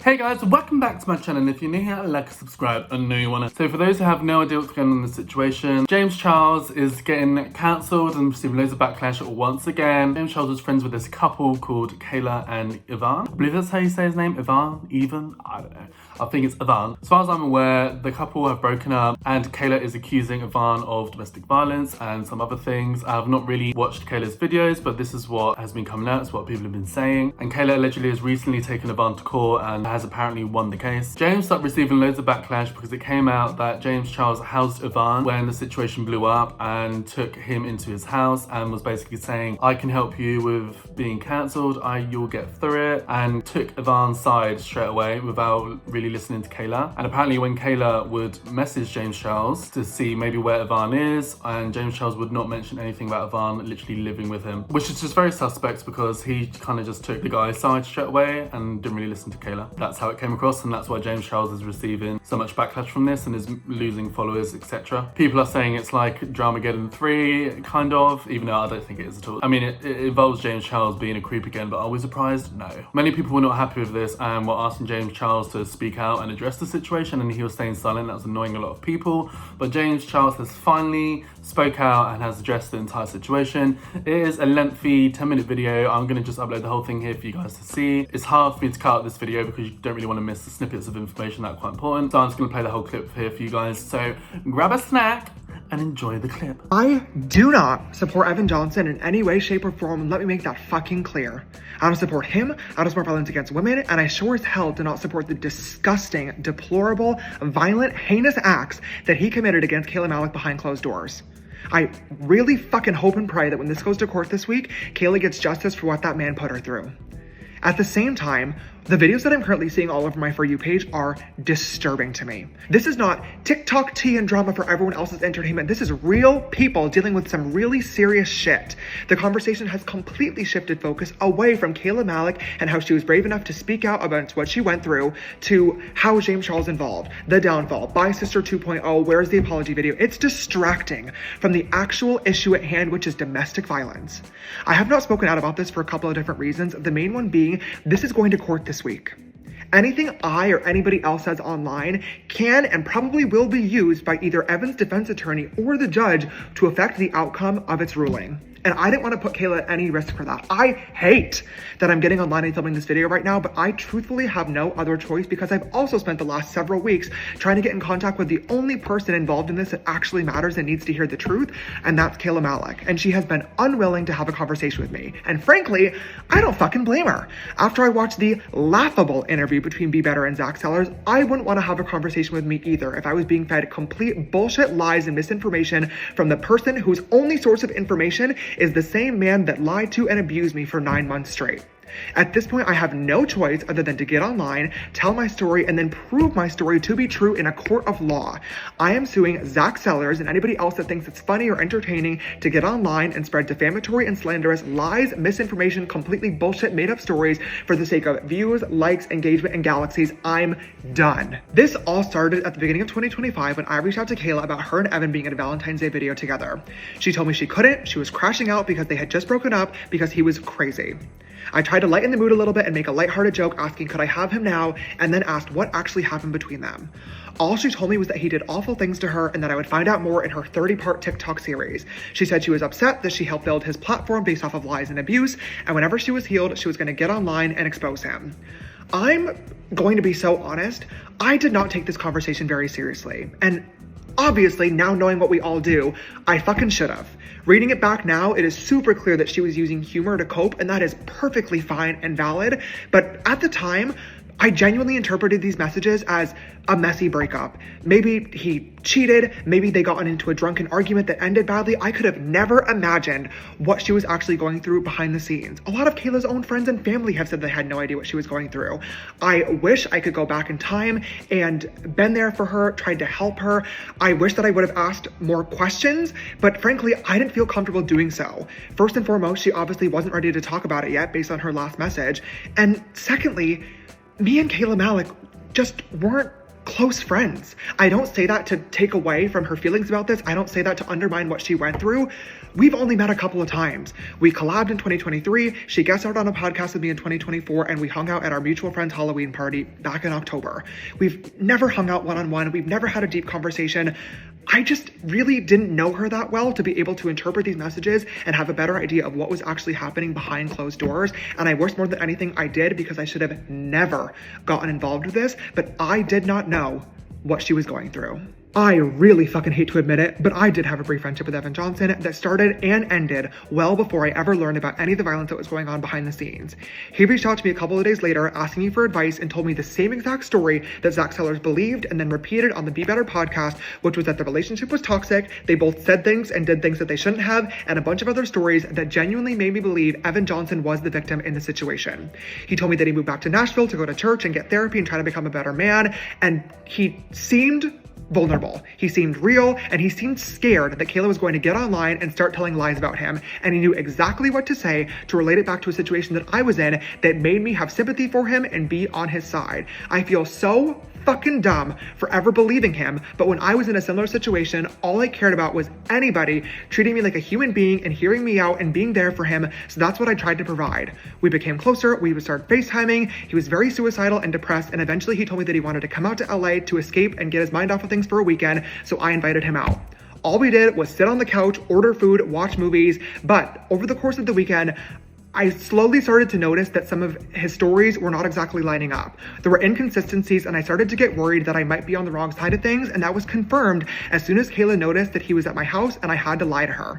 Hey guys, welcome back to my channel, and if you're new here, like and subscribe, I know you wanna. So for those who have no idea what's going on in the situation, James Charles is getting cancelled and receiving loads of backlash once again. James Charles was friends with this couple called Kayla and Ivan. I believe that's how you say his name, Ivan? I don't know. I think it's Ivan. As far as I'm aware, the couple have broken up and Kayla is accusing Ivan of domestic violence and some other things. I have not really watched Kayla's videos, but this is what has been coming out, it's what people have been saying. And Kayla allegedly has recently taken Ivan to court and has apparently won the case. James started receiving loads of backlash because it came out that James Charles housed Ivan when the situation blew up and took him into his house and was basically saying, I can help you with being cancelled, you'll get through it, and took Ivan's side straight away without really listening to Kayla. And apparently when Kayla would message James Charles to see maybe where Ivan is, and James Charles would not mention anything about Ivan literally living with him, which is just very suspect because he kind of just took the guy's side straight away and didn't really listen to Kayla. That's how it came across, and that's why James Charles is receiving so much backlash from this and is losing followers, etc. People are saying it's like Dramageddon 3, kind of, even though I don't think it is at all. I mean, it involves James Charles being a creep again, but are we surprised? No. Many people were not happy with this and were asking James Charles to speak out and address the situation, and he was staying silent. That was annoying a lot of people, but James Charles has finally spoke out and has addressed the entire situation. It is a lengthy 10-minute video. I'm gonna just upload the whole thing here for you guys to see. It's hard for me to cut out this video because you don't really want to miss the snippets of information that are quite important, so I'm just gonna play the whole clip here for you guys. So grab a snack and enjoy the clip. I do not support Evan Johnson in any way, shape, or form, and let me make that fucking clear. I don't support him, I don't support violence against women, and I sure as hell do not support the disgusting, deplorable, violent, heinous acts that he committed against Kayla Malec behind closed doors. I really fucking hope and pray that when this goes to court this week, Kayla gets justice for what that man put her through. At the same time, the videos that I'm currently seeing all over my For You page are disturbing to me. This is not TikTok tea and drama for everyone else's entertainment. This is real people dealing with some really serious shit. The conversation has completely shifted focus away from Kayla Malec and how she was brave enough to speak out about what she went through to how James Charles involved, the downfall, Bye Sister 2.0, where's the apology video? It's distracting from the actual issue at hand, which is domestic violence. I have not spoken out about this for a couple of different reasons. The main one being, this is going to court this week. Anything I or anybody else says online can and probably will be used by either Evan's defense attorney or the judge to affect the outcome of its ruling. And I didn't want to put Kayla at any risk for that. I hate that I'm getting online and filming this video right now, but I truthfully have no other choice because I've also spent the last several weeks trying to get in contact with the only person involved in this that actually matters and needs to hear the truth, and that's Kayla Malec. And she has been unwilling to have a conversation with me. And frankly, I don't fucking blame her. After I watched the laughable interview between Be Better and Zach Sellers, I wouldn't want to have a conversation with me either if I was being fed complete bullshit lies and misinformation from the person whose only source of information is the same man that lied to and abused me for 9 months straight. At this point, I have no choice other than to get online, tell my story, and then prove my story to be true in a court of law. I am suing Zach Sellers and anybody else that thinks it's funny or entertaining to get online and spread defamatory and slanderous lies, misinformation, completely bullshit made-up stories for the sake of views, likes, engagement, and galaxies. I'm done. This all started at the beginning of 2025 when I reached out to Kayla about her and Evan being in a Valentine's Day video together. She told me she couldn't, she was crashing out because they had just broken up because he was crazy. I tried to lighten the mood a little bit and make a lighthearted joke asking could I have him now, and then asked what actually happened between them. All she told me was that he did awful things to her and that I would find out more in her 30-part TikTok series. She said she was upset that she helped build his platform based off of lies and abuse, and whenever she was healed, she was going to get online and expose him. I'm going to be so honest, I did not take this conversation very seriously, and obviously, now knowing what we all do, I fucking should have. Reading it back now, it is super clear that she was using humor to cope, and that is perfectly fine and valid. But at the time, I genuinely interpreted these messages as a messy breakup. Maybe he cheated, maybe they got into a drunken argument that ended badly. I could have never imagined what she was actually going through behind the scenes. A lot of Kayla's own friends and family have said they had no idea what she was going through. I wish I could go back in time and been there for her, tried to help her. I wish that I would have asked more questions, but frankly, I didn't feel comfortable doing so. First and foremost, she obviously wasn't ready to talk about it yet based on her last message. And secondly, me and Kayla Malec just weren't close friends. I don't say that to take away from her feelings about this. I don't say that to undermine what she went through. We've only met a couple of times. We collabed in 2023. She guest starred on a podcast with me in 2024, and we hung out at our mutual friend's Halloween party back in October. We've never hung out one-on-one. We've never had a deep conversation. I just really didn't know her that well to be able to interpret these messages and have a better idea of what was actually happening behind closed doors. And I wish more than anything I did, because I should have never gotten involved with this, but I did not know what she was going through. I really fucking hate to admit it, but I did have a brief friendship with Evan Johnson that started and ended well before I ever learned about any of the violence that was going on behind the scenes. He reached out to me a couple of days later asking me for advice and told me the same exact story that Zach Sellers believed and then repeated on the Be Better podcast, which was that the relationship was toxic, they both said things and did things that they shouldn't have, and a bunch of other stories that genuinely made me believe Evan Johnson was the victim in the situation. He told me that he moved back to Nashville to go to church and get therapy and try to become a better man, and he seemed vulnerable. He seemed real, and he seemed scared that Kayla was going to get online and start telling lies about him, and he knew exactly what to say to relate it back to a situation that I was in that made me have sympathy for him and be on his side. I feel so fucking dumb for ever believing him, but when I was in a similar situation, all I cared about was anybody treating me like a human being and hearing me out and being there for him, so that's what I tried to provide. We became closer, we would start FaceTiming, he was very suicidal and depressed, and eventually he told me that he wanted to come out to LA to escape and get his mind off of things for a weekend, so I invited him out. All we did was sit on the couch, order food, watch movies, but over the course of the weekend, I slowly started to notice that some of his stories were not exactly lining up. There were inconsistencies, and I started to get worried that I might be on the wrong side of things, and that was confirmed as soon as Kayla noticed that he was at my house and I had to lie to her.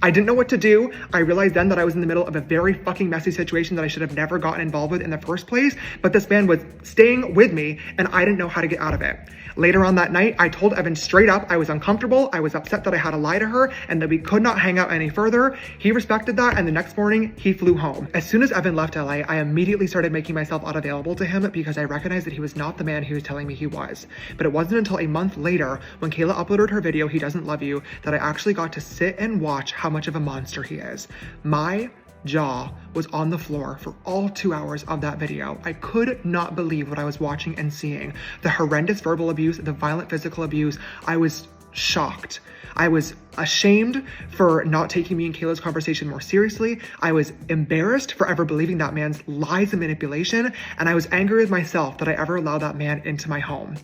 I didn't know what to do. I realized then that I was in the middle of a very fucking messy situation that I should have never gotten involved with in the first place, but this man was staying with me and I didn't know how to get out of it. Later on that night, I told Evan straight up I was uncomfortable, I was upset that I had to lie to her, and that we could not hang out any further. He respected that, and the next morning, he flew home. As soon as Evan left LA, I immediately started making myself unavailable to him because I recognized that he was not the man he was telling me he was. But it wasn't until a month later, when Kayla uploaded her video, He Doesn't Love You, that I actually got to sit and watch how much of a monster he is. My jaw was on the floor for all 2 hours of that video. I could not believe what I was watching and seeing. The horrendous verbal abuse, the violent physical abuse. I was shocked. I was ashamed for not taking me and Kayla's conversation more seriously. I was embarrassed for ever believing that man's lies and manipulation. And I was angry with myself that I ever allowed that man into my home.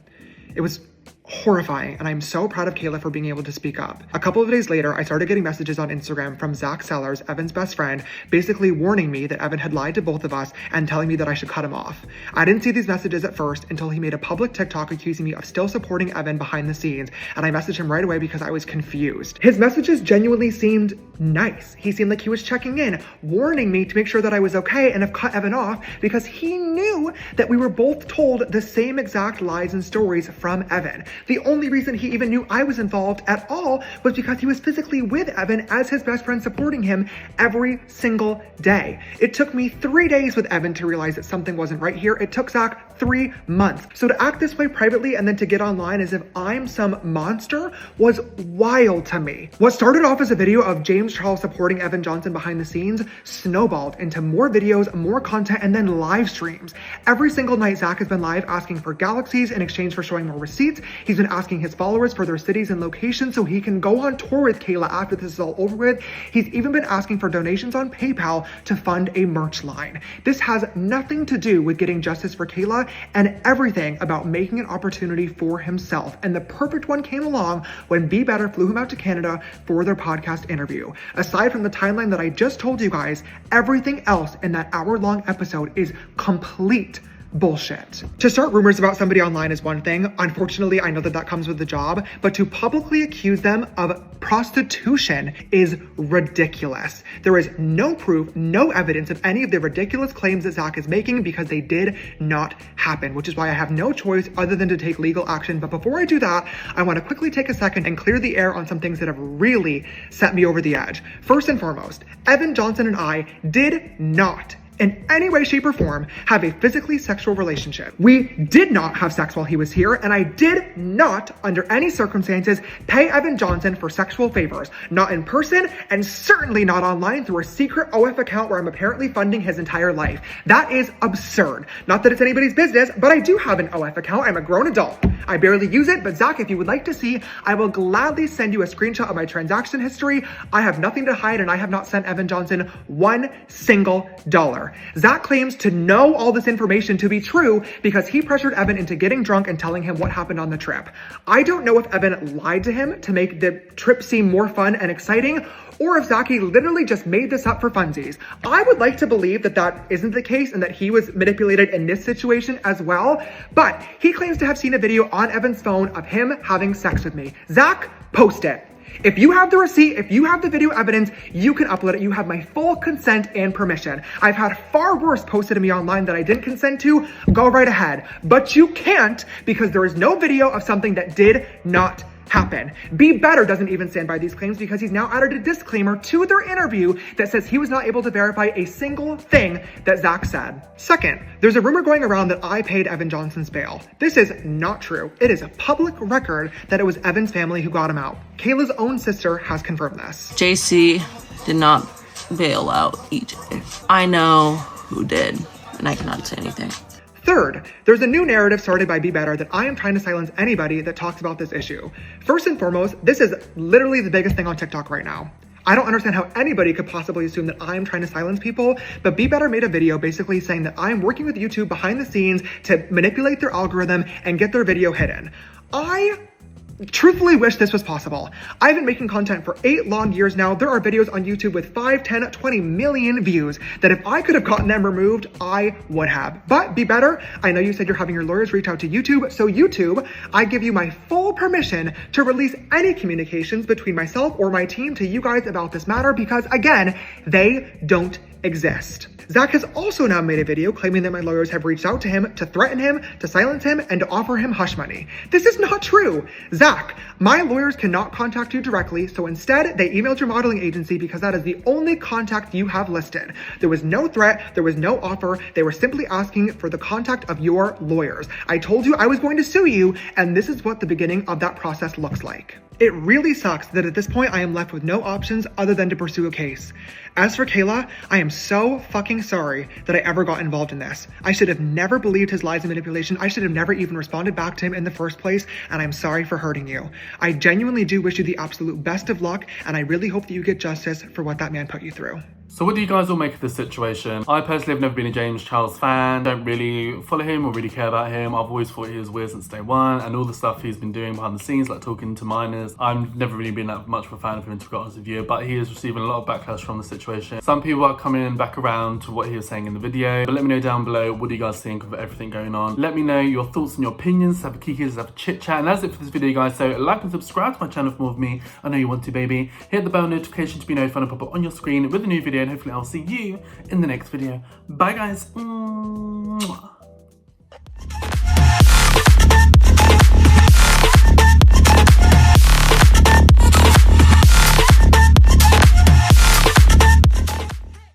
It was horrifying, and I'm so proud of Kayla for being able to speak up. A couple of days later, I started getting messages on Instagram from Zach Sellers, Evan's best friend, basically warning me that Evan had lied to both of us and telling me that I should cut him off. I didn't see these messages at first until he made a public TikTok accusing me of still supporting Evan behind the scenes, and I messaged him right away because I was confused. His messages genuinely seemed nice. He seemed like he was checking in, warning me to make sure that I was okay and have cut Evan off because he knew that we were both told the same exact lies and stories from Evan. The only reason he even knew I was involved at all was because he was physically with Evan as his best friend, supporting him every single day. It took me 3 days with Evan to realize that something wasn't right here. It took Zach 3 months. So to act this way privately and then to get online as if I'm some monster was wild to me. What started off as a video of James Charles supporting Evan Johnson behind the scenes snowballed into more videos, more content, and then live streams. Every single night, Zach has been live asking for galaxies in exchange for showing more receipts. He's been asking his followers for their cities and locations so he can go on tour with Kayla after this is all over with. He's even been asking for donations on PayPal to fund a merch line. This has nothing to do with getting justice for Kayla and everything about making an opportunity for himself. And the perfect one came along when Be Better flew him out to Canada for their podcast interview. Aside from the timeline that I just told you guys, everything else in that hour-long episode is complete bullshit. To start rumors about somebody online is one thing. Unfortunately, I know that that comes with the job, but to publicly accuse them of prostitution is ridiculous. There is no proof, no evidence of any of the ridiculous claims that Zach is making because they did not happen, which is why I have no choice other than to take legal action. But before I do that, I want to quickly take a second and clear the air on some things that have really set me over the edge. First and foremost, Evan Johnson and I did not in any way, shape, or form have a physically sexual relationship. We did not have sex while he was here, and I did not, under any circumstances, pay Evan Johnson for sexual favors. Not in person, and certainly not online through a secret OF account where I'm apparently funding his entire life. That is absurd. Not that it's anybody's business, but I do have an OF account. I'm a grown adult. I barely use it, but Zach, if you would like to see, I will gladly send you a screenshot of my transaction history. I have nothing to hide and I have not sent Evan Johnson $1 single. Zach claims to know all this information to be true because he pressured Evan into getting drunk and telling him what happened on the trip. I don't know if Evan lied to him to make the trip seem more fun and exciting, or if Zachy literally just made this up for funsies. I would like to believe that that isn't the case and that he was manipulated in this situation as well, but he claims to have seen a video on Evan's phone of him having sex with me. Zach, post it. If you have the receipt, if you have the video evidence, you can upload it. You have my full consent and permission. I've had far worse posted to me online that I didn't consent to. Go right ahead. But you can't because there is no video of something that did not happen. Be Better doesn't even stand by these claims because he's now added a disclaimer to their interview that says he was not able to verify a single thing that Zach said. Second, there's a rumor going around that I paid Evan Johnson's bail. This is not true. It is a public record that it was Evan's family who got him out. Kayla's own sister has confirmed this. JC did not bail out EJ. I know who did, and I cannot say anything. Third, there's a new narrative started by Be Better that I am trying to silence anybody that talks about this issue. First and foremost, this is literally the biggest thing on TikTok right now. I don't understand how anybody could possibly assume that I'm trying to silence people, but Be Better made a video basically saying that I'm working with YouTube behind the scenes to manipulate their algorithm and get their video hidden. I truthfully wish this was possible. I've been making content for 8 long years now. There are videos on YouTube with 5, 10, 20 million views that if I could have gotten them removed, I would have. But Be Better, I know you said you're having your lawyers reach out to YouTube. So YouTube, I give you my full permission to release any communications between myself or my team to you guys about this matter because again, they don't exist. Zach has also now made a video claiming that my lawyers have reached out to him to threaten him, to silence him, and to offer him hush money. This is not true. Zach, my lawyers cannot contact you directly, so instead they emailed your modeling agency because that is the only contact you have listed. There was no threat, there was no offer, they were simply asking for the contact of your lawyers. I told you I was going to sue you, and this is what the beginning of that process looks like. It really sucks that at this point I am left with no options other than to pursue a case. As for Kayla, I am so fucking sorry that I ever got involved in this. I should have never believed his lies and manipulation. I should have never even responded back to him in the first place, and I'm sorry for hurting you. I genuinely do wish you the absolute best of luck, and I really hope that you get justice for what that man put you through. So what do you guys all make of this situation? I personally have never been a James Charles fan, don't really follow him or really care about him. I've always thought he was weird since day one, and all the stuff he's been doing behind the scenes, like talking to minors. I've never really been that much of a fan of him, to be honest with you, but he is receiving a lot of backlash from the situation. Some people are coming back around to what he was saying in the video, but let me know down below, what do you guys think of everything going on? Let me know your thoughts and your opinions, have a kiki, have a chit chat, and that's it for this video, guys. So like and subscribe to my channel for more of me. I know you want to, baby. Hit the bell notification to be notified and pop up on your screen with a new video, and hopefully I'll see you in the next video. Bye, guys. Mwah.